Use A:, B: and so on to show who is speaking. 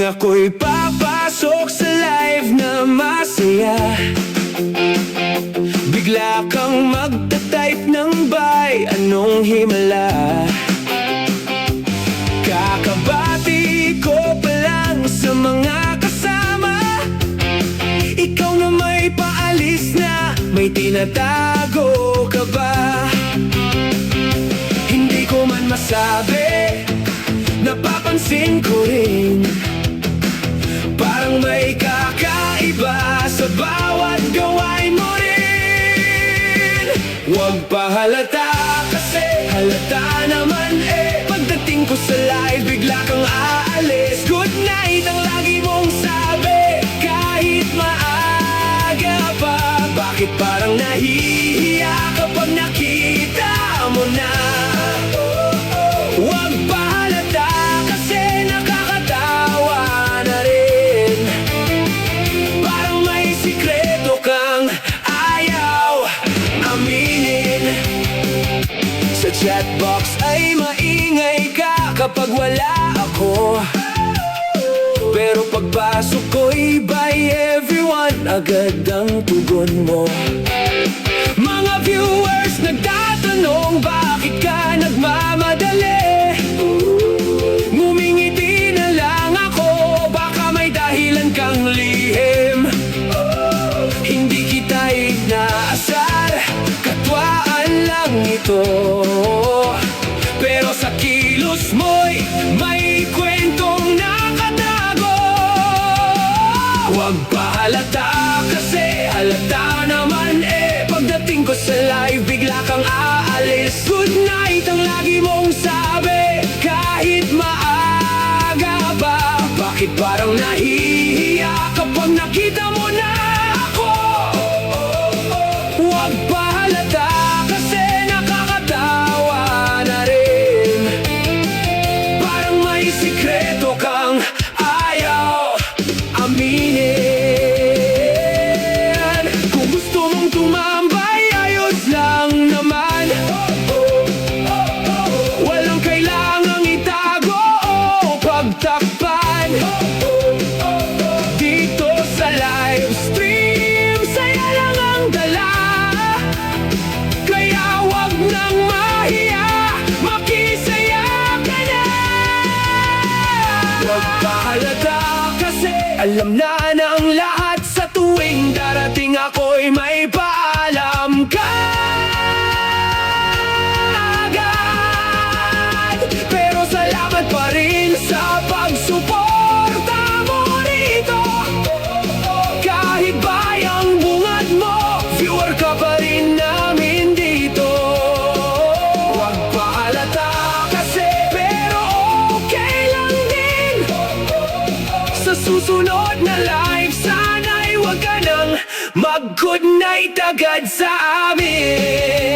A: Tuwing ako'y papasok sa live na masaya, bigla kang magta-type ng bye, anong himala? Kakabati ko pa lang sa mga kasama, ikaw na may paalis na, may tinatago ka ba? Hindi ko man masabi, napapansin ko rin, parang may kakaiba sa bawat gawain mo rin. Huwag pahalata kasi halata naman eh, pagdating ko sa live bigla kang aalis. Good night ang lagi mong sabi kahit maaga pa. Bakit parang nahihiya kapag nakita mo na? Huwag pahalata kasi nakakatawa na rin, parang may sikreto kang ayaw aminin. Sa chatbox ay maingay ka kapag wala ako, pero pagpasok ko'y by everyone, agad ang tugon mo. Mga viewers nagtatanong bakit ka nagmamadali, ngumingiti na lang ako, baka may dahilan kang lihim. Hindi kita inaasar, katwaan lang ito, pero sa kilos mo'y may kwentong nakatago. Huwag pahalata kasi halata naman eh, pagdating ko sa live bigla kang aalis. Good night ang lagi mong sabi kahit maaga pa. Bakit parang nahihiya kapag nakita mo na ako? Huwag pahalata kasi nakakatawa na rin, parang may sikreto kang ayaw aminin. Kung gusto mong tumambay, ayos lang naman, walang kailangang itago o pagtakpan. Dito sa live stream, saya lang ang dala, kaya wag nang mahiya, makisaya ka na. Huwag pahalata kasi alam na ng lahat, sa tuwing darating ako'y may paalam ka agad. Pero salamat pa rin sa pagsuporta mo rito, kahit bayang bungad mo, viewer ka pa rin namin dito. Huwag pahalata kasi pero okay lang din, sa susunod na live sana'y huwag ka nang mag-good night agad sa amin.